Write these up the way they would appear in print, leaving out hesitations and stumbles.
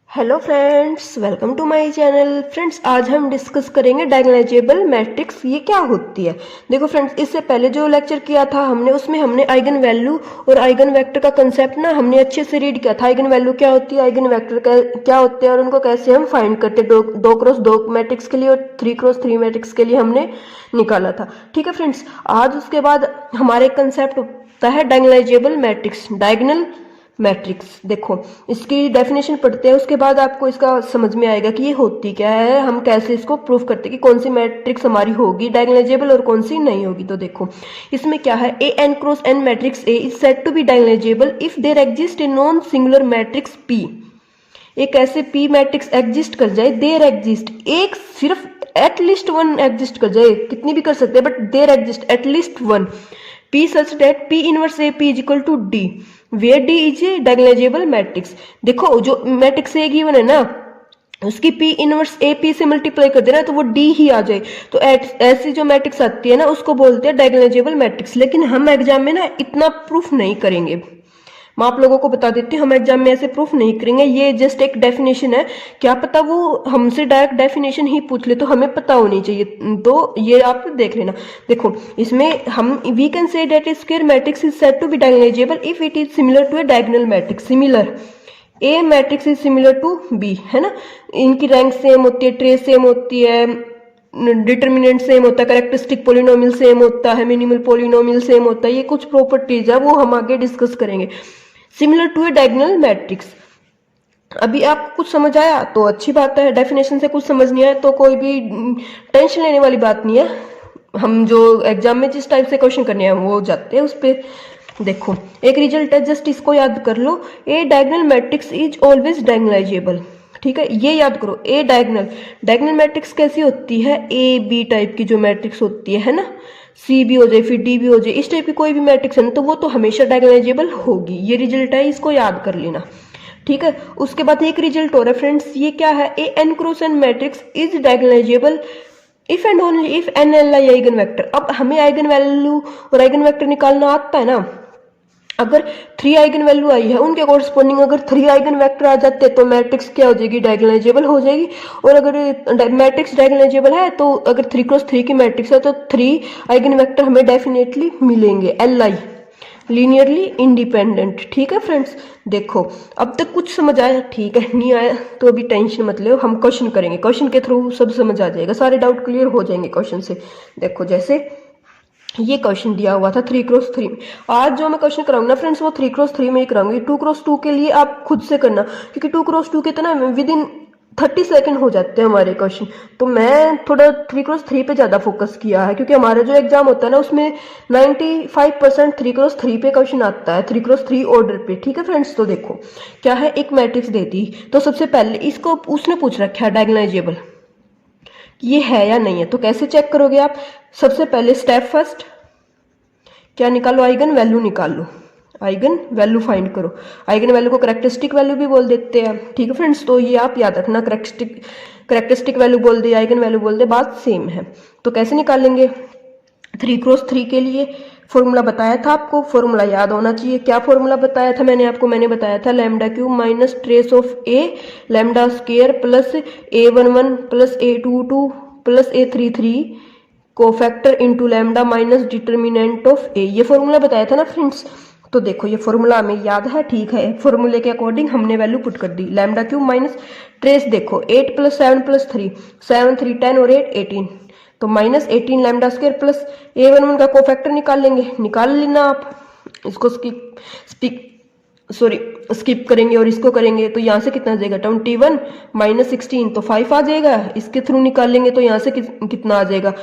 Hello friends, welcome to my channel. Friends, आज हम discuss करेंगे डायगोनलाइजेबल मैट्रिक्स ये क्या होती है। देखो फ्रेंड्स, इससे पहले जो लेक्चर किया था हमने, उसमें हमने आइगन वैल्यू और आइगन वेक्टर का कंसेप्ट ना हमने अच्छे से रीड किया था। आइगन वैल्यू क्या होती है, आइगन वेक्टर क्या होते हैं और उनको कैसे हम फाइंड करते हैं। दो क्रॉस दो मैट्रिक्स के लिए और 3x3 मैट्रिक्स के लिए हमने निकाला था। ठीक है फ्रेंड्स, आज उसके बाद हमारे कंसेप्ट होता है डायगोनलाइजेबल मैट्रिक्स। डायगोनल मैट्रिक्स, देखो इसकी डेफिनेशन पढ़ते हैं, उसके बाद आपको इसका समझ में आएगा कि ये होती क्या है, हम कैसे इसको प्रूफ करते हैं कि कौन सी मैट्रिक्स हमारी होगी डायगोनलाइजेबल और कौन सी नहीं होगी। तो देखो इसमें क्या है, a n cross n matrix A is said to be diagonalizable if there exist a non singular matrix P. एक ऐसे पी मैट्रिक्स एग्जिस्ट कर जाए, देयर एग्जिस्ट, एक सिर्फ एटलीस्ट वन एग्जिस्ट कर जाए, कितनी भी कर सकते हैं but there exist at least one P such that P inverse A P is equal to D, where D is a diagonalizable matrix। देखो जो मैट्रिक्स ए गिवन है ना, उसकी P इनवर्स ए P से मल्टीप्लाई कर देना तो वो D ही आ जाए। तो ऐसी जो मैट्रिक्स आती है ना उसको बोलते हैं डायगोनलाइजेबल मैट्रिक्स। लेकिन हम एग्जाम में ना इतना प्रूफ नहीं करेंगे, मैं आप लोगों को बता देती हूँ, हम एग्जाम में ऐसे प्रूफ नहीं करेंगे। ये जस्ट एक डेफिनेशन है, क्या पता वो हमसे डायरेक्ट डेफिनेशन ही पूछ ले तो हमें पता होनी चाहिए। तो ये आप देख लेना। देखो इसमें हम we can say that square matrix is said to be diagonalizable if it is similar to a diagonal matrix. Similar A matrix is similar to B, है ना, इनकी रैंक सेम होती है, ट्रेस सेम होती है, डिटर्मिनेंट सेम होता है, characteristic polynomial same होता है, मिनिमल पोलिनोमियल सेम होता है। ये कुछ प्रॉपर्टीज है वो हम आगे डिस्कस करेंगे। Similar to a diagonal matrix. अभी आपको कुछ समझ आया तो अच्छी बात है, डेफिनेशन से कुछ समझ नहीं आया तो कोई भी टेंशन लेने वाली बात नहीं है। हम जो एग्जाम में जिस टाइप से क्वेश्चन करने हैं वो जाते हैं उस पर। देखो एक रिजल्ट है, जस्ट इसको याद कर लो, a diagonal matrix is always diagonalizable. ठीक है, ये याद करो, ए डायगोनल मैट्रिक्स कैसी होती है, ए बी टाइप की जो मैट्रिक्स होती है ना, सी भी हो जाए फिर डी भी हो जाए, इस टाइप की कोई भी मैट्रिक्स है ना तो वो तो हमेशा डायगोनलाइजेबल होगी। ये रिजल्ट है, इसको याद कर लेना। ठीक है, उसके बाद एक रिजल्ट और है फ्रेंड्स, ये क्या है, a n cross n matrix is diagonalizable if and only if n L I eigen vector. अब हमें आइगन वैल्यू और आइगन वेक्टर निकालना आता है ना। अगर 3 आइगन वैल्यू आई है उनके कोरस्पॉन्डिंग अगर 3 आइगन वेक्टर आ जाते हैं तो मैट्रिक्स क्या हो जाएगी, डायगोनलाइजेबल हो जाएगी। और अगर मैट्रिक्स डायगोनलाइजेबल है तो अगर 3x3 की मैट्रिक्स है तो 3 आइगन वेक्टर हमें डेफिनेटली मिलेंगे, एल आई, लीनियरली इंडिपेंडेंट। ठीक है फ्रेंड्स, देखो अब तक कुछ समझ आया, ठीक है, नहीं आया तो अभी टेंशन मत लो, हम क्वेश्चन करेंगे, क्वेश्चन के थ्रू सब समझ आ जाएगा, सारे डाउट क्लियर हो जाएंगे क्वेश्चन से। देखो जैसे ये क्वेश्चन दिया हुआ था 3x3 में, आज जो मैं क्वेश्चन कराऊंगा ना फ्रेंड्स वो 3x3 में ही कराऊंगी। 2x2 के लिए आप खुद से करना, क्योंकि 2x2 के तो ना विद इन 30 सेकेंड हो जाते हैं हमारे क्वेश्चन। तो मैं थोड़ा 3x3 पे ज्यादा फोकस किया है, क्योंकि हमारा जो एग्जाम होता है ना उसमें 95% 3x3 पे क्वेश्चन आता है, 3x3 ऑर्डर पे। ठीक है फ्रेंड्स, तो देखो क्या है, एक मैट्रिक्स दे दी तो सबसे पहले इसको उसने पूछ रखा है डायगोनलाइजेबल, ये है या नहीं है। तो कैसे चेक करोगे आप, सबसे पहले स्टेप फर्स्ट क्या निकालो, आइगन वैल्यू निकाल लो, आइगन वैल्यू फाइंड करो। आइगन वैल्यू को कैरेक्टरिस्टिक वैल्यू भी बोल देते हैं। ठीक है फ्रेंड्स, तो ये आप याद रखना, कैरेक्टरिस्टिक वैल्यू बोल दे, आइगन वैल्यू बोल दे, बात सेम है। तो कैसे निकालेंगे, 3x3 के लिए फॉर्मूला बताया था आपको, फॉर्मूला याद होना चाहिए। क्या फॉर्मूला बताया था मैंने आपको, मैंने बताया था lambda cube minus trace of A lambda square plus A11 plus A22 plus A33 cofactor into lambda minus determinant of A. ये फॉर्मूला बताया था ना फ्रेंड्स। तो देखो ये फॉर्मूला हमें याद है, ठीक है, फॉर्मूले के अकॉर्डिंग हमने वैल्यू पुट कर दी। लैम्डा क्यूब माइनस ट्रेस, देखो 8 प्लस 7 प्लस 3, 7 3 10 और 8 18, तो minus 18 lambda square plus A11 का कोफैक्टर निकाल लेंगे, निकाल लेना आप। इसको स्किप करेंगे और इसको करेंगे तो यहाँ से कितना आ जाएगा, 21 माइनस 16 तो 5 आ जाएगा। इसके थ्रू निकाल लेंगे तो यहाँ से कितना आ जाएगा,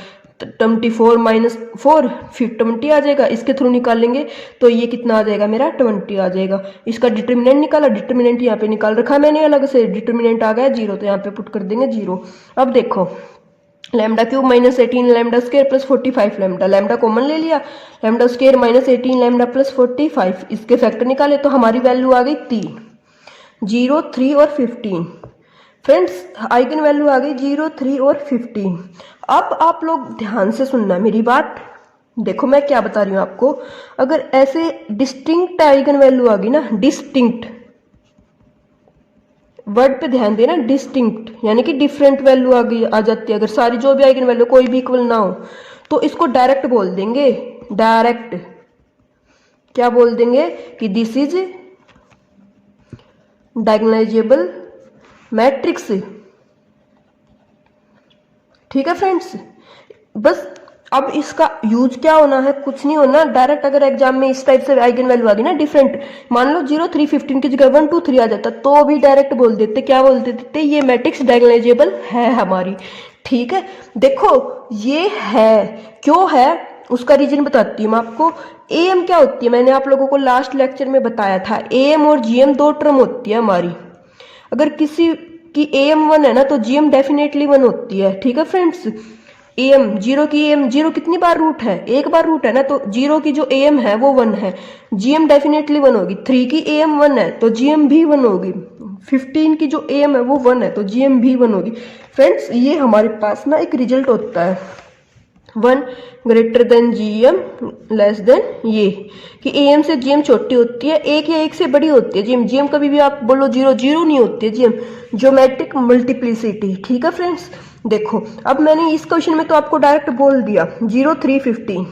24 माइनस 4 फिर 20 आ जाएगा। इसके थ्रू निकाल लेंगे तो ये कितना आ जाएगा, मेरा 20 आ जाएगा। इसका डिटर्मिनेंट निकाला, डिटर्मिनेंट यहाँ पे निकाल रखा मैंने अलग से, डिटर्मिनेंट आ गया 0 तो यहाँ पे पुट कर देंगे 0। अब देखो lambda cube minus 18 lambda square plus 45 lambda, lambda common ले लिया, lambda square minus 18 lambda plus 45, इसके फैक्टर निकाले तो हमारी वैल्यू आ गई 3, 0 3 और 15। फ्रेंड्स आइगन वैल्यू आ गई 0 3 और 15। अब आप लोग ध्यान से सुनना मेरी बात, देखो मैं क्या बता रही हूँ आपको, अगर ऐसे डिस्टिंक्ट आइगन वैल्यू आ गई ना, डिस्टिंक्ट वर्ड पे ध्यान देना, डिस्टिंक्ट यानी कि डिफरेंट वैल्यू आ जाती है। अगर सारी जो भी आइगन वैल्यू कोई भी इक्वल ना हो तो इसको डायरेक्ट बोल देंगे, डायरेक्ट क्या बोल देंगे कि दिस इज डायगोनलाइजेबल मैट्रिक्स। ठीक है फ्रेंड्स, बस अब इसका यूज क्या होना है, कुछ नहीं होना। डायरेक्ट अगर एग्जाम में इस टाइप से आइगन वैल्यू आ गई ना डिफरेंट, मान लो 0 3 15 की जगह 1 2 3 आ जाता तो भी डायरेक्ट बोल देते, क्या बोल देते, ये मैट्रिक्स डायगोनलाइजेबल है हमारी। ठीक है, देखो ये है, क्यों है उसका रीजन बताती हूँ मैं आपको। एएम क्या होती है, मैंने आप लोगों को लास्ट लेक्चर में बताया था, एएम और जीएम दो टर्म होती है हमारी। अगर किसी की एएम 1 है ना तो जीएम डेफिनेटली 1 होती है। ठीक है फ्रेंड्स, एएम 0 की एएम 0 कितनी बार रूट है, एक बार रूट है ना, तो 0 की जो एएम है वो 1 है, जीएम डेफिनेटली 1 होगी। 3 की एएम 1 है तो जीएम भी 1 होगी। 15 की जो एएम है वो 1 है तो जीएम भी 1 होगी। फ्रेंड्स ये हमारे पास ना एक रिजल्ट होता है 1 greater than GM less than ये, कि एएम से जीएम छोटी होती है, एक या एक से बड़ी होती है जीएम। जीएम कभी भी आप बोलो 0 0 नहीं होती है जीएम, ज्योमेट्रिक मल्टीप्लिसिटी। ठीक है फ्रेंड्स, देखो अब मैंने इस क्वेश्चन में तो आपको डायरेक्ट बोल दिया 0 3 15,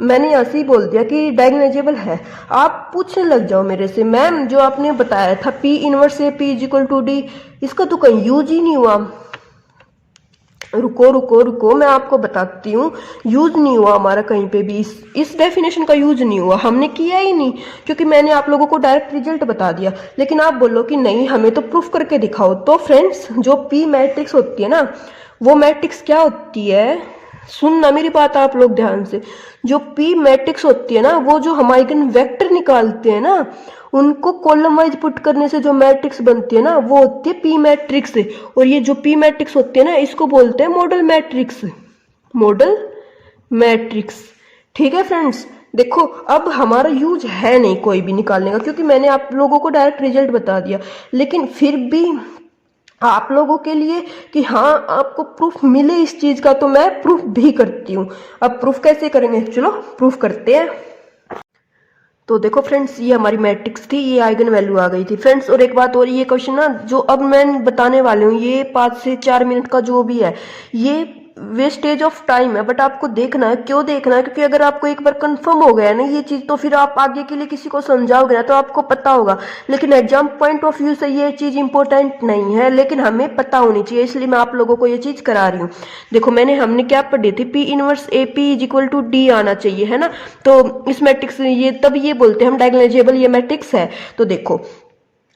मैंने ऐसे ही बोल दिया कि डायगोनलाइजेबल है। आप पूछने लग जाओ मेरे से, मैम जो आपने बताया था P inverse A P is equal to D, इसका तो कहीं यूज ही नहीं हुआ। रुको रुको रुको, मैं आपको बताती हूँ, यूज नहीं हुआ हमारा कहीं पे भी, इस डेफिनेशन का यूज नहीं हुआ, हमने किया ही नहीं, क्योंकि मैंने आप लोगों को डायरेक्ट रिजल्ट बता दिया। लेकिन आप बोलो कि नहीं हमें तो प्रूफ करके दिखाओ, तो फ्रेंड्स जो पी मैट्रिक्स होती है ना, वो मैट्रिक्स क्या होती है, सुनना मेरी बात आप लोग ध्यान से, जो पी मैट्रिक्स होती है ना, वो जो हम आइगन वेक्टर निकालते हैं ना, उनको कॉलम वाइज पुट करने से जो मैट्रिक्स बनती है ना, वो होती है पी मैट्रिक्स। और ये जो पी मैट्रिक्स होती है ना, इसको बोलते हैं मॉडल मैट्रिक्स, मॉडल मैट्रिक्स। ठीक है फ्रेंड्स, देखो अब हमारा यूज है नहीं कोई भी निकालने का, क्योंकि मैंने आप लोगों को डायरेक्ट रिजल्ट बता दिया। लेकिन फिर भी आप लोगों के लिए कि हाँ आपको प्रूफ मिले इस चीज का, तो मैं प्रूफ भी करती हूँ। अब प्रूफ कैसे करेंगे, चलो प्रूफ करते हैं। तो देखो फ्रेंड्स, ये हमारी मैट्रिक्स थी, ये आइगन वैल्यू आ गई थी फ्रेंड्स। और एक बात और, ये क्वेश्चन ना जो अब मैं बताने वाले हूँ, ये 5 से 4 मिनट का जो भी है, ये वेस्टेज ऑफ टाइम है, बट आपको देखना है। क्यों देखना है, क्योंकि अगर आपको एक बार कंफर्म हो गया ना ये चीज, तो फिर आप आगे के लिए किसी को समझाओगे ना तो आपको पता होगा। लेकिन एग्जाम पॉइंट ऑफ व्यू से ये चीज इंपॉर्टेंट नहीं है, लेकिन हमें पता होनी चाहिए, इसलिए मैं आप लोगों को ये चीज करा रही हूँ। देखो हमने क्या पढ़ी थी, P inverse A P is equal to D आना चाहिए, है ना। तो इस मैट्रिक्स ये तब ये बोलते हैं हम डायगोनलाइजेबल ये मैट्रिक्स है। तो देखो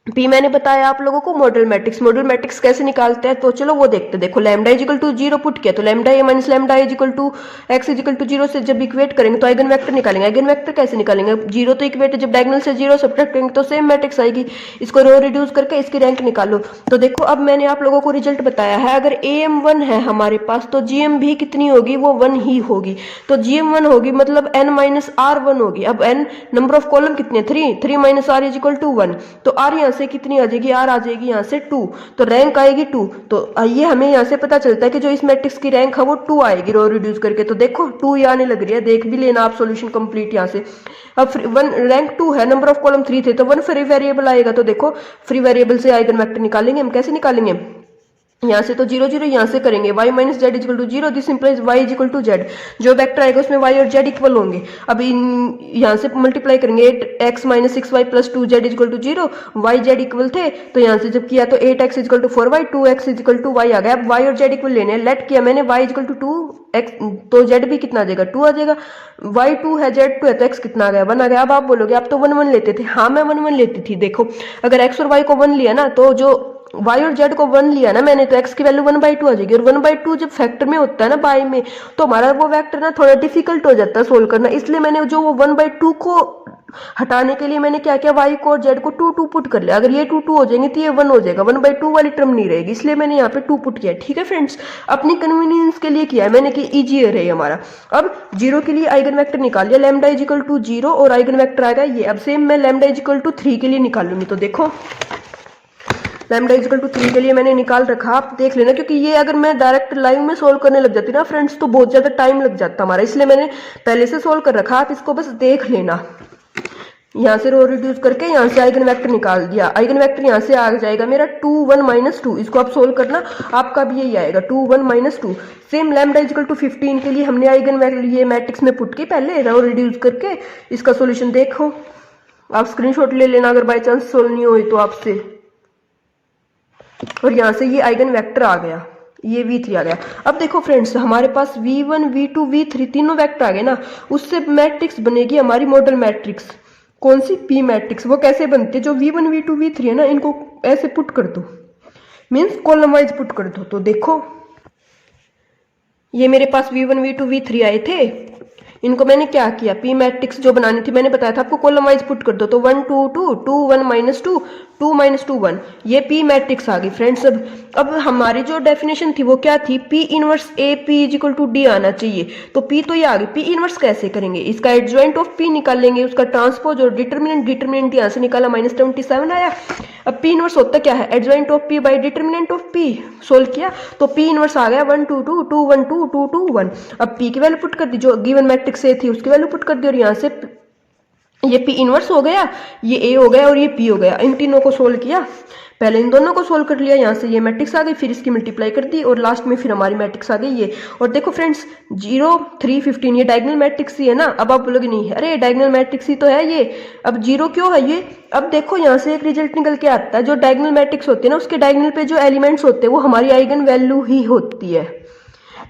पी मैंने बताया आप लोगों को मॉडल मैट्रिक्स, मॉडल मैट्रिक्स कैसे निकालते हैं, तो चलो वो देखते हैं। देखो लैम्डा इजिकल टू 0 पुट किया, तो lambda A minus lambda equal to x equal to 0 से जब इक्वेट करेंगे तो आइगन वेक्टर निकालेंगे। आइगन वेक्टर कैसे निकालेंगे, 0 तो इक्वेट है, जब डायगोनल से 0 सब्ट्रैक्ट करेंगे तो सेम मैट्रिक्स आएगी। इसको रो रिड्यूस करके इसकी रैंक निकालो। तो देखो अब मैंने आप लोगों को रिजल्ट बताया है, अगर एम 1 है हमारे पास तो जीएम भी कितनी होगी, वो 1 ही होगी। तो जीएम 1 होगी मतलब n माइनस आर 1 होगी। अब n नंबर ऑफ कॉलम कितने, 3 minus r is equal to 1, तो आर यहाँ से कितनी आ जाएगी, आर आ जाएगी यहाँ से 2, तो रैंक आएगी 2। तो ये हमें यहाँ से पता चलता है कि जो इस मैट्रिक्स की रैंक है वो 2 आएगी रो रिड्यूस करके। तो देखो 2 ही आने लग रही है, देख भी लेना आप सॉल्यूशन कंप्लीट यहाँ से। अब रैंक 2 है, नंबर ऑफ कॉलम 3 थे, तो 1 फ्री वेरिएबल आएगा। तो देखो फ्री वेरिएबल से आइगन वेक्टर निकालेंगे हम, कैसे निकालेंगे, यहाँ से तो 0 0 यहाँ से करेंगे, y minus z equal to 0, this implies y is equal to z. जो वेक्टर आएगा उसमें y और z इक्वल होंगे। अब यहाँ से मल्टीप्लाई करेंगे 8x minus 6y plus 2z is equal to 0, y z equal थे, तो यहाँ से जब किया तो 8x is equal to 4y, 2x is equal to y आ गया। अब y और z इक्वल लेने, लेट किया मैंने y is equal to 2x, तो z भी कितना आ जाएगा, 2 आ जाएगा। y 2 है, z 2 है, तो x कितना आ गया, 1 आ गया। अब आप बोलोगे आप तो 1 1 लेते थे, हाँ मैं 1 1 लेती थी। देखो अगर x और y को 1 लिया ना, तो जो y और z को 1 लिया ना मैंने, तो x की वैल्यू 1/2 आ जाएगी। और 1/2 जब फैक्टर में होता है ना बाय में, तो हमारा वो वेक्टर ना थोड़ा डिफिकल्ट हो जाता है सोल्व करना। इसलिए मैंने जो वो 1/2 को हटाने के लिए मैंने क्या किया, y को और z को 2 2 पुट कर लिया। अगर ये 2 2 हो जाएंगे तो ये 1 हो जाएगा, 1/2 वाली टर्म नहीं रहेगी, इसलिए मैंने यहाँ पे 2 पुट किया। ठीक है फ्रेंड्स, अपनी कन्वीनियंस के लिए किया है मैंने कि इजियर है हमारा। अब 0 के लिए आइगन वेक्टर निकाल लिया, लैम्डा इज इक्वल टू 0 और आइगन वेक्टर आएगा ये। अब सेम मैं लैम्डा इज इक्वल टू 3 के लिए निकालूंगी। तो देखो लैम्डा इज इक्वल टू 3 के लिए मैंने निकाल रखा, आप देख लेना, क्योंकि ये अगर मैं डायरेक्ट लाइव में सोल्व करने लग जाती ना फ्रेंड्स, तो बहुत ज्यादा टाइम लग जाता हमारा, इसलिए मैंने पहले से सोल्व कर रखा, आप इसको बस देख लेना। यहाँ से रो रिड्यूस करके यहाँ से आइगन वेक्टर निकाल दिया। आइगन वेक्टर यहाँ से आ जाएगा मेरा 2 1 -2। इसको आप सोल्व करना, आपका भी यही आएगा 2 1 -2। सेम लैम्डा इक्वल टू 15 के लिए हमने आइगन वैल्यू ये मैट्रिक्स में पुट की पहले, रो रिड्यूस करके इसका सोल्यूशन देखो। आप स्क्रीनशॉट ले लेना अगर बाई चांस सोल्व नहीं हुई तो आपसे। और यहाँ से ये आइगन वेक्टर आ गया, ये V3 आ गया। अब देखो फ्रेंड्स, हमारे पास V1 V2 V3 तीनों वेक्टर आ गए ना, उससे मैट्रिक्स बनेगी हमारी मॉडल मैट्रिक्स। कौन सी? P matrix. वो कैसे बनती है? जो V1 V2 V3 है ना, इनको ऐसे पुट कर दो, मीन्स कॉलम वाइज पुट कर दो। तो देखो ये मेरे पास V1 V2 V3 आए थे, इनको मैंने क्या किया, P मैट्रिक्स जो बनानी थी मैंने बताया था आपको, कॉलम वाइज पुट कर दो। तो 1 2 2 2 1 -2 2 -2 1, ये P मैट्रिक्स आ गई फ्रेंड्स। अब हमारी जो डेफिनेशन थी वो क्या थी? P inverse AP equal to D आना चाहिए। तो P तो ये आ गई। P इनवर्स कैसे करेंगे? इसका एडजॉइंट ऑफ P निकालेंगे, उसका ट्रांसपोज और डिटर्मिनेंट यहाँ से निकाला, -27 आया। अब P इनवर्स होता क्या है? Adjoint of P by determinant of P। Solve किया तो P इनवर्स आ गया 1 2 2 2 1 2 2 2 1। अब P की वैल्यू पुट कर दी, जो गिवन मैट्रिक्स से थी उसकी वैल्यू पुट कर दी, और यहाँ से ये P इनवर्स हो गया, ये A हो गया और ये P हो गया। इन तीनों को सोल्व किया, पहले इन दोनों को सोल्व कर लिया, यहाँ से ये मैट्रिक्स आ गई, फिर इसकी मल्टीप्लाई कर दी और लास्ट में फिर हमारी मैट्रिक्स आ गई ये। और देखो फ्रेंड्स 0 3 15 ये डायगोनल मैट्रिक्स ही है ना। अब आप बोलोगे नहीं है, अरे डायगोनल मैट्रिक्स ही तो है ये, अब 0 क्यों है ये? अब देखो यहाँ से एक रिजल्ट निकल के आता है, जो डायगोनल मैट्रिक्स होते हैं ना, उसके डायगोनल पे जो एलिमेंट्स होते हैं वो हमारी आइगन वैल्यू ही होती है।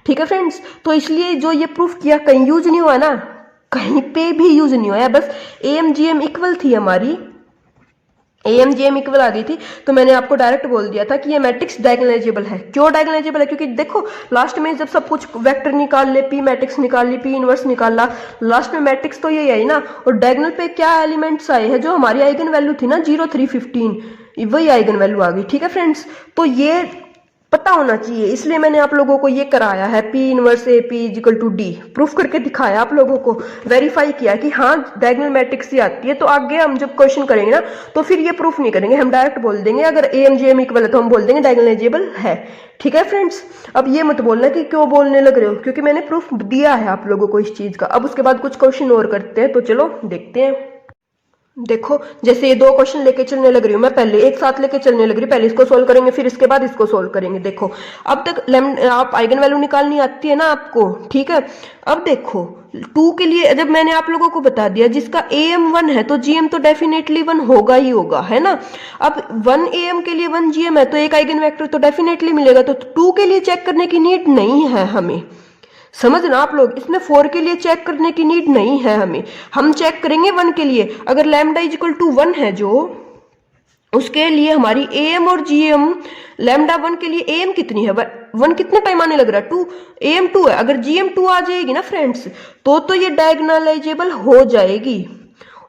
ठीक है फ्रेंड्स, तो इसलिए जो ये प्रूफ किया कहीं यूज नहीं हुआ ना, कहीं पे भी यूज नहीं हुआ, बस AMGM इक्वल थी हमारी, AMGM इक्वल आ गई थी। तो मैंने आपको डायरेक्ट बोल दिया था कि ये मैट्रिक्स डायगोनलाइजेबल है। क्यों डायगोनलाइजेबल है? क्योंकि देखो लास्ट में जब सब कुछ वेक्टर निकाल ले, P मैट्रिक्स निकाल ली, P इनवर्स निकाला, लास्ट में मैट्रिक्स तो यही आई ना। और डायगोनल पे क्या एलिमेंट्स आए हैं? जो हमारी आइगन वैल्यू थी ना 0 3 15, वही आइगन वैल्यू आ गई। ठीक है फ्रेंड्स, तो ये पता होना चाहिए, इसलिए मैंने आप लोगों को ये कराया है, P inverse AP equal to D proof करके दिखाया, आप लोगों को वेरीफाई किया कि हाँ डायगोनल मैट्रिक्स ही आती है। तो आगे हम जब क्वेश्चन करेंगे ना तो फिर ये प्रूफ नहीं करेंगे, हम डायरेक्ट बोल देंगे अगर AMGM इक्वल है तो हम बोल देंगे डायगोनलाइजेबल है। ठीक है फ्रेंड्स, अब ये मत बोलना कि क्यों बोलने लग रहे हो, क्योंकि मैंने प्रूफ दिया है आप लोगों को इस चीज का। अब उसके बाद कुछ क्वेश्चन और करते हैं, तो चलो देखते हैं। देखो जैसे ये दो क्वेश्चन लेके चलने लग रही हूँ मैं, पहले एक साथ लेके चलने लग रही हूँ, पहले इसको सोल्व करेंगे फिर इसके बाद इसको सोल्व करेंगे। देखो अब तक आप आइगन वैल्यू निकालनी आती है ना आपको, ठीक है। अब देखो 2 के लिए जब मैंने आप लोगों को बता दिया जिसका AM 1 है तो GM तो डेफिनेटली 1 होगा ही होगा, है ना। अब 1 AM के लिए 1 GM है तो एक आइगन वेक्टर तो डेफिनेटली मिलेगा। तो 2 के लिए चेक करने की नीड नहीं है हमें, समझना आप लोग, इसमें 4 के लिए चेक करने की नीड नहीं है हमें। हम चेक करेंगे 1 के लिए, अगर लैम्डा इक्वल टू 1 है जो, उसके लिए हमारी AM और GM, लैम्डा 1 के लिए AM कितनी है, 1 कितने टाइम आने लग रहा है 2, AM 2 है। अगर GM 2 आ जाएगी ना फ्रेंड्स तो ये डायगोनलाइजेबल हो जाएगी।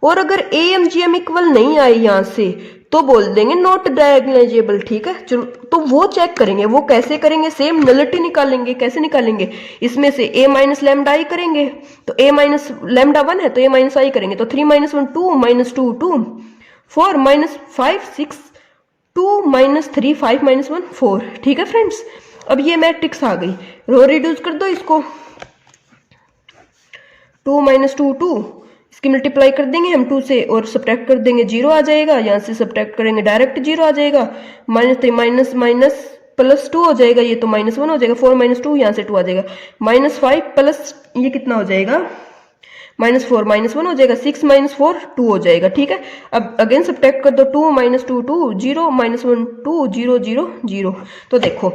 और अगर AM GM इक्वल नहीं आई यहाँ से तो बोल देंगे नॉट डायगोनलाइजेबल। ठीक है, चलो तो वो चेक करेंगे, वो कैसे करेंगे, सेम नलिटी निकालेंगे। कैसे निकालेंगे? इसमें से A माइनस लैम्डा आई करेंगे, तो A माइनस लैम्डा 1 है तो A माइनस आई करेंगे, तो 3 minus 1 2 minus 2 2 4 minus 5 6 2 minus 3 5 minus 1 4। ठीक है फ्रेंड्स, अब ये मैट्रिक्स आ गई, रो रिड्यूस कर दो इसको, 2 माइनस 2 2, इसकी मल्टीप्लाई कर देंगे हम 2 से और सब्ट्रैक्ट कर देंगे, 0 आ जाएगा। यहाँ से सब्ट्रैक्ट करेंगे डायरेक्ट 0 आ जाएगा, -3 माइनस माइनस प्लस 2 हो जाएगा, ये तो -1 हो जाएगा, 4 माइनस 2 यहाँ से 2 आ जाएगा, -5 प्लस ये कितना हो जाएगा, -4 -1 हो जाएगा, 6 माइनस 4 2 हो जाएगा। ठीक है, अब अगेन सब्ट्रैक्ट कर दो, 2 माइनस 2 2 0 -1 2 0 0 0। तो देखो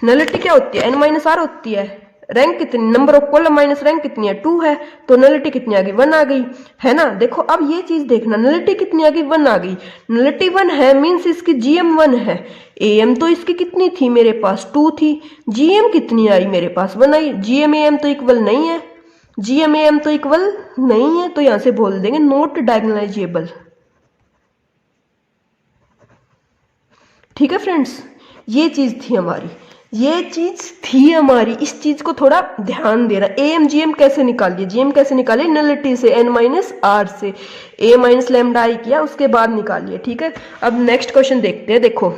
नलिटी क्या होती है, n माइनस आर होती है। रैंक कितनी, number of column minus rank कितनी है 2 है, तो नलिटी कितनी आ गई 1 आ गई, है ना। देखो अब ये चीज देखना, नलिटी कितनी आ गई 1 आ गई, नलिटी 1 है मीन्स इसकी GM 1 है। AM तो इसकी कितनी थी मेरे पास 2 थी, GM कितनी आई मेरे पास 1 आई। GM AM तो इक्वल नहीं है, GM AM तो इक्वल नहीं है, तो यहां से बोल देंगे नॉट डायगोनलाइजेबल। ठीक है फ्रेंड्स, ये चीज थी हमारी, ये चीज थी हमारी, इस चीज को थोड़ा ध्यान देना। AM GM कैसे निकालिए, GM कैसे निकालिए, नलिटी से, n माइनस आर से, A माइनस लैम्डा आई किया उसके बाद निकालिए। ठीक है, अब नेक्स्ट क्वेश्चन देखते हैं। देखो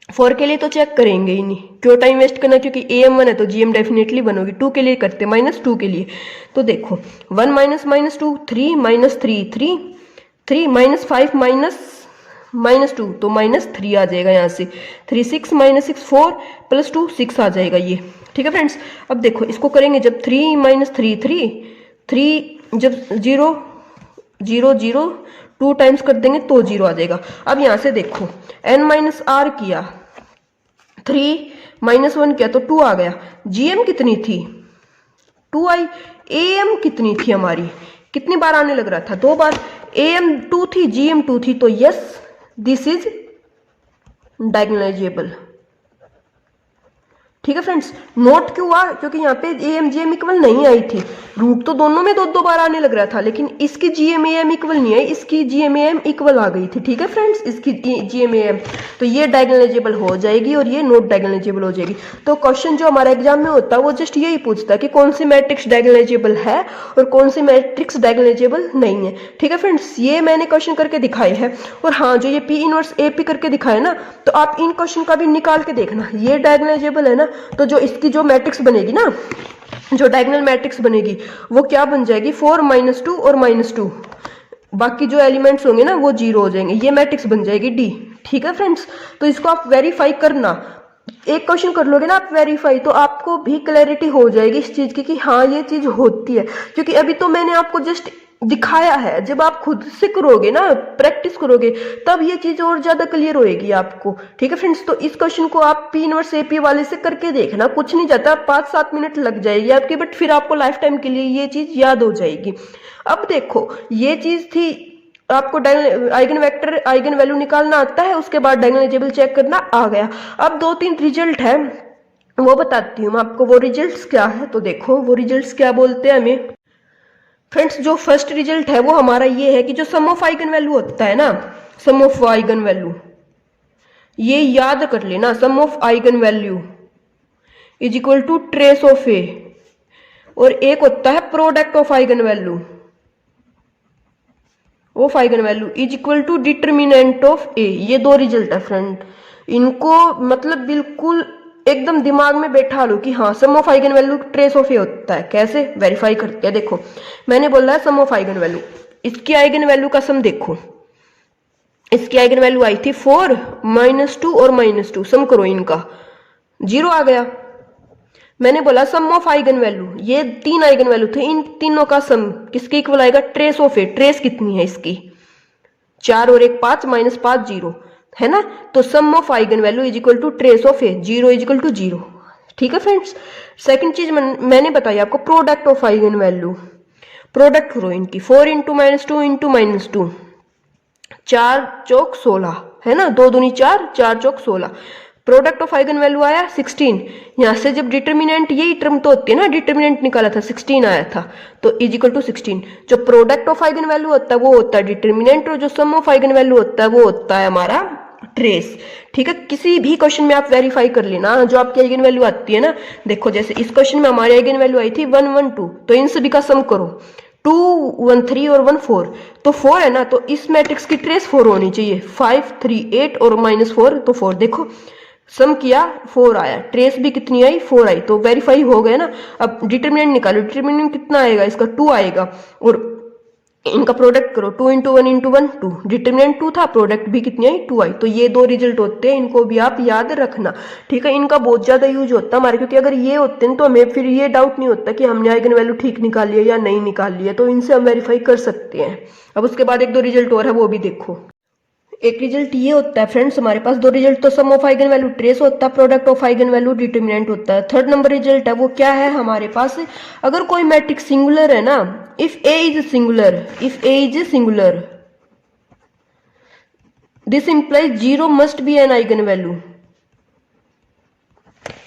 4 के लिए तो चेक करेंगे ही नहीं, क्यों टाइम वेस्ट करना, क्योंकि AM1 है तो GM डेफिनेटली बनोगी। 2 के लिए करते, -2 के लिए, तो देखो 1 माइनस -2 3 -3 3 3 -5 -2 तो -3 आ जाएगा यहाँ से। 3 6 -6 4 +2 6 आ जाएगा ये। ठीक है फ्रेंड्स, अब देखो इसको करेंगे जब 3 -3 3 3 जब 0 0 0 2 टाइम्स कर देंगे तो 0 आ जाएगा। अब यहाँ से देखो n-r किया, 3 -1 किया तो 2 आ गया। GM कितनी थी? 2 आई। AM कितनी थी हमारी? कितनी बार आने लग रहा था? 2 बार। AM 2 थी, GM 2 थी, तो यस दिस इज डायगोनलाइजेबल। ठीक है फ्रेंड्स, नोट क्यों हुआ? क्योंकि यहाँ पे AM GM इक्वल नहीं आई थी। रूट तो दोनों में 2 बार आने लग रहा था, लेकिन इसकी GM AM इक्वल नहीं आई, इसकी GM AM इक्वल आ गई थी। ठीक है फ्रेंड्स, इसकी GM AM, तो ये डायगोनलाइजेबल हो जाएगी और ये नॉट डायगोनलाइजेबल हो जाएगी। तो क्वेश्चन जो हमारा एग्जाम में होता है वो जस्ट यही पूछता है कि कौन सी मैट्रिक्स डायगोनलाइजेबल है और कौन सी मैट्रिक्स डायगोनलाइजेबल नहीं है। ठीक है फ्रेंड्स, ये मैंने क्वेश्चन करके दिखाए है। और हाँ, जो ये P इनवर्स AP करके दिखाए ना, तो आप इन क्वेश्चन का भी निकाल के देखना। ये डायगोनलाइजेबल है ना, तो जो इसकी जो मैट्रिक्स बनेगी ना, जो डायगोनल मैट्रिक्स बनेगी वो क्या बन जाएगी? 4 -2 और -2, बाकी जो एलिमेंट्स होंगे ना वो 0 हो जाएंगे, ये मैट्रिक्स बन जाएगी D। ठीक है फ्रेंड्स, तो इसको आप वेरीफाई करना। एक क्वेश्चन कर लोगे ना आप वेरीफाई, तो आपको भी क्लैरिटी हो जाएगी इस चीज की कि हाँ ये चीज होती है। क्योंकि अभी तो मैंने आपको जस्ट दिखाया है, जब आप खुद से करोगे ना, प्रैक्टिस करोगे, तब ये चीज और ज्यादा क्लियर होएगी आपको। ठीक है फ्रेंड्स, तो इस क्वेश्चन को आप P इनवर्स AP वाले से करके देखना, कुछ नहीं जाता, 5-7 मिनट लग जाएगी आपकी, बट फिर आपको लाइफ टाइम के लिए ये चीज याद हो जाएगी। अब देखो ये चीज थी, आपको आइगन वेक्टर आइगन वैल्यू निकालना आता है, उसके बाद डायगोनलाइजेबल चेक करना आ गया। अब 2-3 रिजल्ट है वो बताती हूँ मैं आपको, वो रिजल्ट्स क्या है। तो देखो वो रिजल्ट्स क्या बोलते हैं हमें। फ्रेंड्स, जो फर्स्ट रिजल्ट है वो हमारा ये है कि जो सम ऑफ आइगन वैल्यू होता है ना, सम ऑफ आइगन वैल्यू, ये याद कर लेना, sum of eigen value is equal to trace of A, और एक होता है product of eigen value of eigen value is equal to determinant of A. ये 2 रिजल्ट है फ्रेंड, इनको मतलब बिल्कुल एकदम दिमाग में बैठा लो कि हाँ sum of eigen value trace of A होता है। कैसे वेरीफाई करते हैं? देखो मैंने बोला है सम ऑफ आइगन वैल्यू, इसकी आइगन वैल्यू का सम देखो, इसकी आइगन वैल्यू आई थी 4 -2 और -2, सम करो इनका, 0 आ गया। मैंने बोला सम ऑफ आइगन वैल्यू, ये 3 आइगन वैल्यू थे, इन तीनों का सम किसके इक्वल आएगा? Trace of A. ट्रेस कितनी है इसकी? 4 और 1 5, -5 0 है ना, तो sum of eigen value is equal to trace of A, 0 is equal to 0। ठीक है फ्रेंड्स, सेकंड चीज मैंने बताई आपको प्रोडक्ट ऑफ आइगन वैल्यू। प्रोडक्ट करो इनकी, 4 × -2 × -2, 4 चौक 16 है ना, 2 दूनी 4, 4 चौक 16। प्रोडक्ट ऑफ आइगन वैल्यू आया 16। यहां से जब डिटर्मिनेंट, यही टर्म तो होती है ना, डिटर्मिनेंट निकाला था 16 आया था, तो इज इक्वल टू 16। जो प्रोडक्ट ऑफ आइगन वैल्यू होता है वो होता है डिटर्मिनेंट, और जो सम ऑफ आइगन वैल्यू होता है वो होता है हमारा ट्रेस। ठीक है, किसी भी क्वेश्चन में आप वेरीफाई कर लेना जो आपकी आइगन वैल्यू आती है ना। देखो जैसे इस क्वेश्चन में हमारी आइगन वैल्यू आई थी 1 1 2, तो इन सभी का सम करो, 2 1 3 और 1 4, तो 4 है ना, तो इस मैट्रिक्स की ट्रेस 4 होनी चाहिए। 5 3 8 और -4, तो 4। देखो सम किया 4 आया, ट्रेस भी कितनी आई? 4 आई, तो वेरीफाई हो गया ना। अब डिटर्मिनेंट निकालो, डिटर्मिनेंट कितना आएगा इसका? 2 आएगा, और इनका प्रोडक्ट करो, 2 × 1 × 1 2, डिटर्मिनेंट 2 था, प्रोडक्ट भी कितनी आई? 2 आई। तो ये 2 रिजल्ट होते हैं, इनको भी आप याद रखना। ठीक है, इनका बहुत ज्यादा यूज होता है हमारे, क्योंकि अगर ये होते हैं तो हमें फिर ये डाउट नहीं होता कि हमने आइगन वैल्यू ठीक निकाली है या नहीं निकाली है, तो इनसे हम वेरीफाई कर सकते हैं। अब उसके बाद 1-2 रिजल्ट और है, वो भी देखो। एक रिजल्ट ये होता है फ्रेंड्स हमारे पास, 2 रिजल्ट तो sum of eigen value trace होता है, product of eigen value determinant होता है। थर्ड नंबर रिजल्ट है वो क्या है हमारे पास? अगर कोई मैट्रिक्स सिंगुलर है ना, if A is singular, if A is singular, this implies 0 must be an eigen value.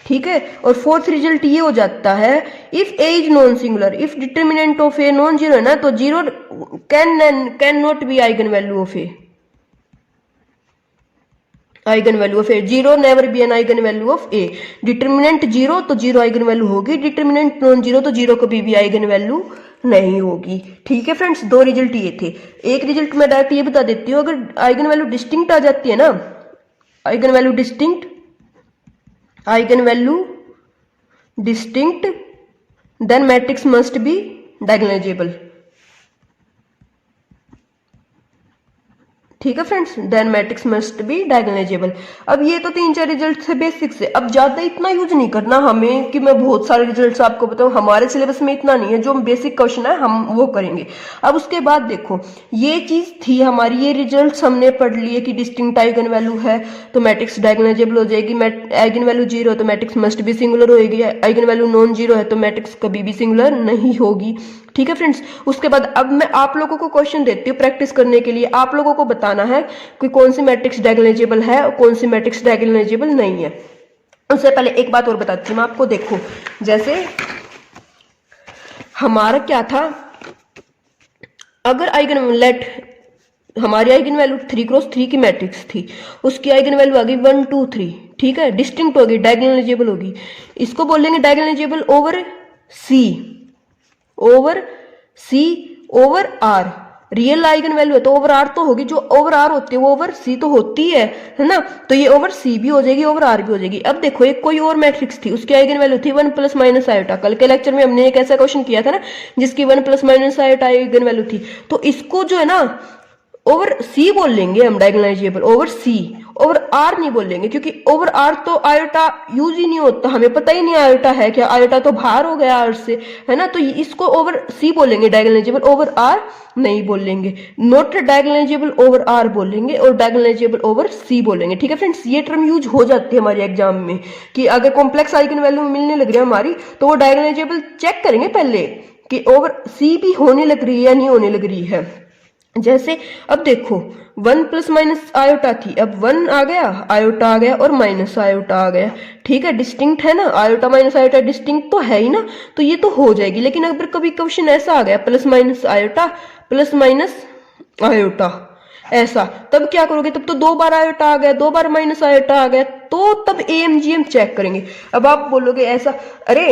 ठीक है, और फोर्थ रिजल्ट ये हो जाता है if A is non singular, if determinant of a non zero है ना, तो 0 can not be eigen value of A, eigen value of A, 0 never be an eigen value of A. Determinant 0 तो 0 eigen value होगी, determinant non 0 तो 0 कभी भी eigen value नहीं होगी। ठीक है फ्रेंड्स, 2 रिजल्ट ये थे। एक रिजल्ट मैं डायरेक्ट ये बता देती हूँ, अगर आइगन वैल्यू डिस्टिंक्ट आ जाती है ना, eigen value distinct, eigen value distinct, then matrix must be diagonalizable. ठीक है friends, then matrix must be diagonalizable. अब ये तो 3-4 रिजल्ट थे बेसिक से, अब ज्यादा इतना यूज नहीं करना हमें कि मैं बहुत सारे रिजल्ट्स आपको बताऊं, हमारे सिलेबस में इतना नहीं है, जो बेसिक क्वेश्चन है हम वो करेंगे। अब उसके बाद देखो ये चीज थी हमारी, ये रिजल्ट्स हमने पढ़ लिए कि डिस्टिंक्ट आइगन वैल्यू है तो मैट्रिक्स डायगोनलाइजेबल हो जाएगी, आइगन वैल्यू 0 है तो मैट्रिक्स मस्ट बी सिंगुलर होगी, आइगन वैल्यू नॉन जीरो है तो मैट्रिक्स कभी भी सिंगुलर नहीं होगी। ठीक है फ्रेंड्स, उसके बाद अब मैं आप लोगों को क्वेश्चन देती हूँ प्रैक्टिस करने के लिए, आप लोगों को बताना है कि कौन सी मैट्रिक्स डायगोनलाइजेबल है और कौन सी मैट्रिक्स डायगोनलाइजेबल नहीं है। उससे पहले एक बात और बताती हूँ मैं आपको, देखो जैसे हमारा क्या था, अगर आइगन लेट हमारी आइगन वैल्यू 3x3 की मैट्रिक्स थी, उसकी आइगन वैल्यू आ गई 1 2 3, ठीक है, डिस्टिंक्ट होगी, डायगोनलाइजेबल होगी, इसको बोलेंगे diagonalizable over C over R. Real eigen value है तो ओवर आर तो होगी, जो ओवर आर होती है वो ओवर सी तो होती है ना, तो ये ओवर सी भी हो जाएगी, ओवर आर भी हो जाएगी। अब देखो एक कोई और मैट्रिक्स थी, उसकी आइगन वैल्यू थी 1 + - आयोटा। कल के लेक्चर में हमने एक ऐसा क्वेश्चन किया था ना जिसकी 1 + - आयोटा आइगन वैल्यू थी, तो इसको जो है ना ओवर सी बोल लेंगे हम, diagonalizable over C, over R नहीं बोलेंगे, क्योंकि ओवर आर तो आयोटा यूज ही नहीं होता, हमें पता ही नहीं आयोटा है क्या, आयोटा तो बाहर हो गया आर से, है ना, तो इसको ओवर सी बोलेंगे डायगोनलाइजेबल, ओवर आर नहीं बोलेंगे, नॉट डायगोनलाइजेबल ओवर आर बोलेंगे और डायगोनलाइजेबल ओवर सी बोलेंगे। ठीक है फ्रेंड्स, ये टर्म यूज हो जाती है हमारे एग्जाम में कि अगर कॉम्प्लेक्स आइगन वैल्यू मिलने लग रही है हमारी तो वो डायगोनलाइजेबल चेक करेंगे पहले कि ओवर सी भी होने लग रही है या नहीं होने लग रही है। जैसे अब देखो 1 + - आयोटा थी, अब 1 आ गया, आयोटा आ गया और माइनस आयोटा आ गया, ठीक है, डिस्टिंक्ट है ना, आयोटा माइनस आयोटा डिस्टिंक्ट तो है ही ना, तो ये तो हो जाएगी। लेकिन अगर कभी क्वेश्चन ऐसा आ गया + - आयोटा + - आयोटा ऐसा, तब क्या करोगे, तब तो 2 बार आयोटा आ गया, 2 बार माइनस आयोटा आ गया, तो तब AMGM चेक करेंगे। अब आप बोलोगे ऐसा, अरे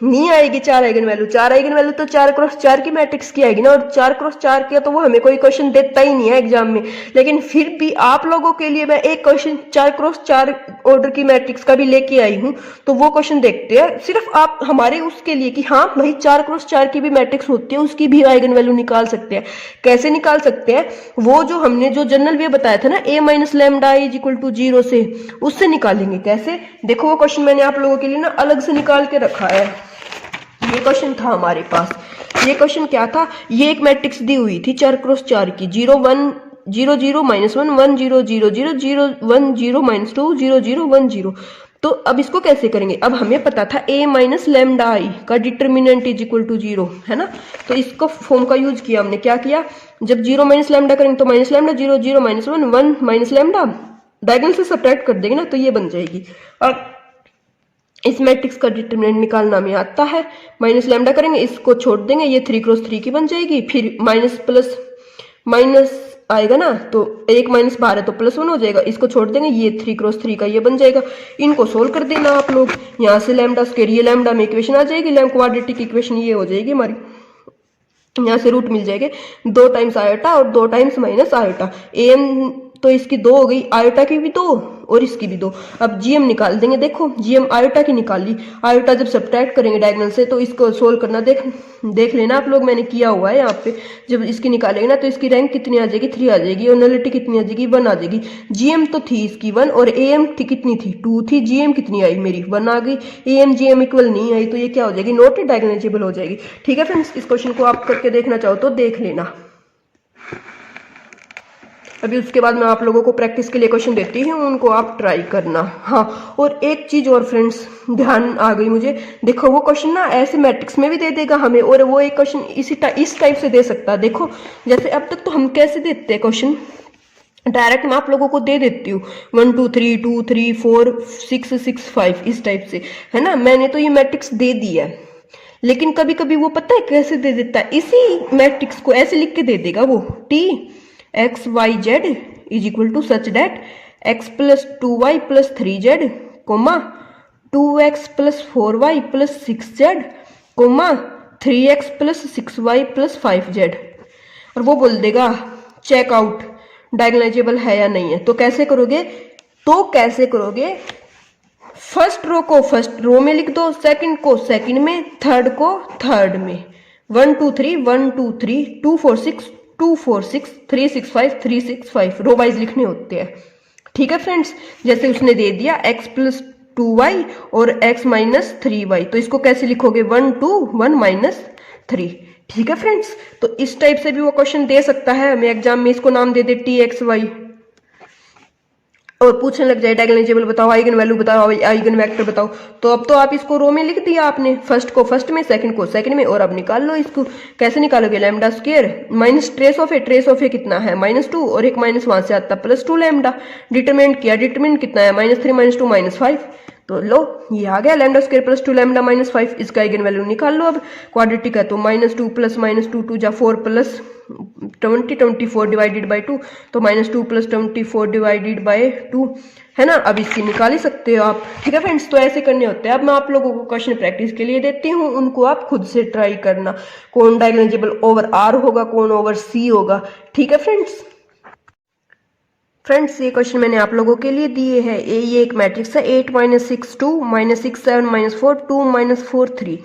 नहीं आएगी 4 आइगन वैल्यू, 4 आइगन वैल्यू तो 4x4 की मैट्रिक्स की आएगी ना, और 4x4 की तो वो हमें कोई क्वेश्चन देता ही नहीं है एग्जाम में। लेकिन फिर भी आप लोगों के लिए मैं एक क्वेश्चन 4x4 ऑर्डर की मैट्रिक्स का भी लेके आई हूँ, तो वो क्वेश्चन देखते हैं सिर्फ आप हमारे उसके लिए कि हाँ भाई 4x4 की भी मैट्रिक्स होती है, उसकी भी आइगन वैल्यू निकाल सकते हैं। कैसे निकाल सकते हैं, वो जो हमने जो जनरल वे बताया था ना, a - λ = 0 से, उससे निकालेंगे। कैसे, देखो वो क्वेश्चन मैंने आप लोगों के लिए ना अलग से निकाल के रखा है, ये क्वेश्चन था हमारे पास। ये क्वेश्चन क्या था, ये एक मैट्रिक्स दी हुई थी 4x4 की, 0 1 0 0 -1 1 0 0 0 0 1 0 -2 0 0 1 0। तो अब इसको कैसे करेंगे, अब हमें पता था a - λi का डिटर्मिनेंट = 0 है ना, तो इसको फॉर्म का यूज किया हमने। क्या किया, जब 0 - λ करेंगे तो -λ, 0 0 -1 1 -λ, डायगोनल से सब्ट्रैक्ट कर देंगे ना, तो ये बन जाएगी। अब इस मैट्रिक्स का डिटरमिनेंट निकालना में आता है, -λ करेंगे, इसको छोड़ देंगे, ये 3x3 की बन जाएगी, फिर माइनस प्लस माइनस आएगा ना, तो 1 माइनस बाहर है तो +1 हो जाएगा, इसको छोड़ देंगे, ये 3x3 का ये बन जाएगा। इनको सोल्व कर देना आप लोग, यहाँ से लैम्डा स्क्वायर, ये लैम्डा में इक्वेशन आ जाएगी, लैम्डा क्वाड्रेटिक इक्वेशन ये हो जाएगी हमारी, यहाँ से रूट मिल जाएंगे, 2 टाइम्स आयोटा और 2 टाइम्स माइनस आयोटा, am तो इसकी 2 हो गई, आयोटा की भी 2 और इसकी भी 2। अब GM निकाल देंगे, देखो GM आयोटा की निकाल ली, आयोटा जब सब्ट्रैक्ट करेंगे डायगोनल से तो इसको सोल्व करना देख लेना आप लोग, मैंने किया हुआ है यहाँ पे। जब इसकी निकालेंगे ना तो इसकी रैंक कितनी आ जाएगी, 3 आ जाएगी, और नलिटी कितनी आ जाएगी, 1 आ जाएगी। GM तो थी इसकी 1 और AM थी कितनी थी, 2 थी, GM कितनी आई मेरी 1 आ गई, AM GM इक्वल नहीं आई, तो ये क्या हो जाएगी, नॉट डायगोनलाइजेबल हो जाएगी। ठीक है फ्रेंड्स, इस क्वेश्चन को आप करके देखना चाहो तो देख लेना। अभी उसके बाद मैं आप लोगों को प्रैक्टिस के लिए क्वेश्चन देती हूँ, उनको आप ट्राई करना। हाँ, और एक चीज और फ्रेंड्स ध्यान आ गई मुझे, देखो वो क्वेश्चन ना ऐसे मैट्रिक्स में भी दे देगा हमें, और वो एक क्वेश्चन इस टाइप से दे सकता है। देखो जैसे अब तक तो हम कैसे देते हैं क्वेश्चन, डायरेक्ट मैं आप लोगों को दे देती हूँ 1 2 3 2 3 4 6 6 5 इस टाइप से, है ना, मैंने तो ये मैट्रिक्स दे दी है। लेकिन कभी कभी वो पता है कैसे दे देता है, इसी मैट्रिक्स को ऐसे लिख के दे देगा वो, T x y z = such that x + 2y + 3z, 2x + 4y + 6z, 3x + 6y + 5z, और वो बोल देगा चेक आउट डायगोनलाइजेबल है या नहीं है। तो कैसे करोगे, तो कैसे करोगे, फर्स्ट रो को फर्स्ट रो में लिख दो, सेकंड को सेकंड में, थर्ड को थर्ड में। 1 2 3 1 2 3 2 4 6 2 4 6 3 6 5 3 6 5 रो वाइज लिखने होते हैं। ठीक है फ्रेंड्स, जैसे उसने दे दिया x प्लस 2y और x माइनस 3y, तो इसको कैसे लिखोगे 1 2 1 माइनस 3। ठीक है फ्रेंड्स, तो इस टाइप से भी वो क्वेश्चन दे सकता है हमें एग्जाम में, इसको नाम दे दे txy और पूछने लग जाए डायगोनल एलिजिबल बताओ, आइगन वैल्यू बताओ, आइगन वेक्टर बताओ। तो अब तो आप इसको रो में लिख दिया आपने, फर्स्ट को फर्स्ट में, सेकंड को सेकंड में, और अब निकाल लो इसको। कैसे निकालोगे, lambda square minus trace of A कितना है -2 और एक माइनस वहां से आता +2 लैम्डा। डिटरमिनेंट किया, डिटरमिनेंट कितना है -3 -2 -5, तो लो ये आ गया लैम्डा स्क्वायर +2 लैम्डा -5। इसका आइगन वैल्यू निकाल लो। अब क्वाड्रेटिक है तो -2 प्लस -2 2 जा 4 प्लस 24 डिवाइडेड बाई 2, तो -2 प्लस 24 डिवाइडेड बाई 2 है ना। अब इसकी निकाल ही सकते हो आप। ठीक है फ्रेंड्स, तो ऐसे करने होते हैं। अब मैं आप लोगों को क्वेश्चन प्रैक्टिस के लिए देती हूँ, उनको आप खुद से ट्राई करना, कौन डायगोनल एलिजिबल ओवर आर होगा, कौन ओवर सी होगा। ठीक है फ्रेंड्स, ये क्वेश्चन मैंने आप लोगों के लिए दिए हैं। ये एक मैट्रिक्स है 8 -6 2 -6 7 -4 2 -4 3।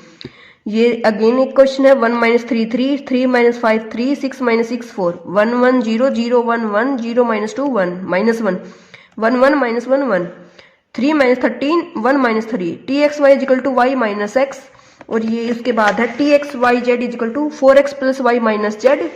ये अगेन एक क्वेश्चन है 1 -3 3 3 -5 3 6 -6 4 1 1 0 0 1 1 0 -2 1 -1 1 1 -1 1 3 -13 1 -3 txy equal to y minus x. और ये इसके बाद है txyz equal to 4x plus y minus z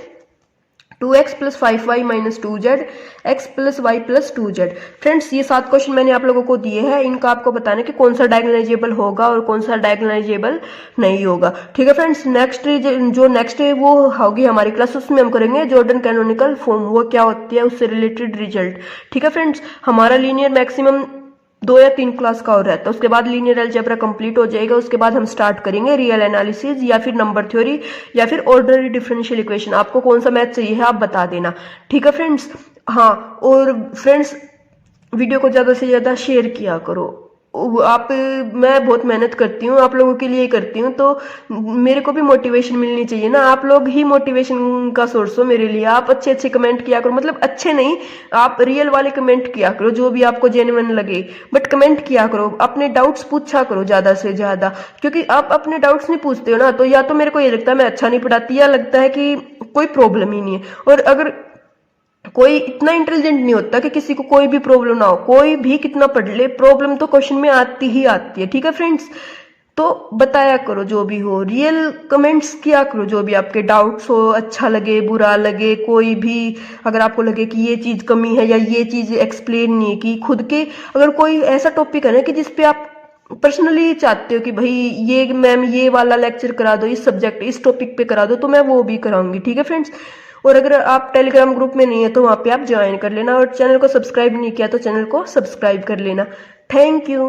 2x plus 5y minus 2z x plus y plus 2z। Friends, ये 7 क्वेश्चन मैंने आप लोगों को दिए हैं, इनका आपको बताना कि कौन सा डायगोनलाइजेबल होगा और कौन सा डायगोनलाइजेबल नहीं होगा। ठीक है फ्रेंड्स, नेक्स्ट वो होगी हमारी क्लास, उसमें हम करेंगे जॉर्डन कैनोनिकल फॉर्म, वो क्या होती है, उससे रिलेटेड रिजल्ट। ठीक है फ्रेंड्स, हमारा लीनियर मैक्सिमम 2 या 3 क्लास का और रहता है, उसके बाद लीनियर अलजेब्रा कंप्लीट हो जाएगा। उसके बाद हम स्टार्ट करेंगे रियल एनालिसिस या फिर नंबर थ्योरी या फिर ऑर्डिनरी डिफरेंशियल इक्वेशन। आपको कौन सा मैथ चाहिए है आप बता देना। ठीक है फ्रेंड्स, हाँ, और फ्रेंड्स वीडियो को ज़्यादा से ज़्यादा शेयर किया करो। आप मैं बहुत मेहनत करती हूँ, आप लोगों के लिए करती हूँ, तो मेरे को भी मोटिवेशन मिलनी चाहिए ना। आप लोग ही मोटिवेशन का सोर्स हो मेरे लिए। आप अच्छे अच्छे कमेंट किया करो, मतलब अच्छे नहीं, आप रियल वाले कमेंट किया करो, जो भी आपको जेन्युइन लगे, बट कमेंट किया करो, अपने डाउट्स पूछा करो ज़्यादा से ज़्यादा। क्योंकि आप अपने डाउट्स नहीं पूछते हो ना, तो या तो मेरे को ये लगता है मैं अच्छा नहीं पढ़ाती, या लगता है कि कोई प्रॉब्लम ही नहीं है। और अगर कोई इतना इंटेलिजेंट नहीं होता कि किसी को कोई भी प्रॉब्लम ना हो, कोई भी कितना पढ़ ले, प्रॉब्लम तो क्वेश्चन में आती ही आती है। ठीक है फ्रेंड्स, तो बताया करो जो भी हो, रियल कमेंट्स किया करो, जो भी आपके डाउट्स हो, अच्छा लगे बुरा लगे, कोई भी अगर आपको लगे कि ये चीज कमी है या ये चीज एक्सप्लेन नहीं की खुद के, अगर कोई ऐसा टॉपिक है ना कि जिसपे आप पर्सनली चाहते हो कि भाई ये मैम ये वाला लेक्चर करा दो, इस सब्जेक्ट इस टॉपिक पे करा दो, तो मैं वो भी कराऊंगी। ठीक है फ्रेंड्स, और अगर आप टेलीग्राम ग्रुप में नहीं है तो वहाँ पे आप ज्वाइन कर लेना, और चैनल को सब्सक्राइब नहीं किया तो चैनल को सब्सक्राइब कर लेना। Thank you.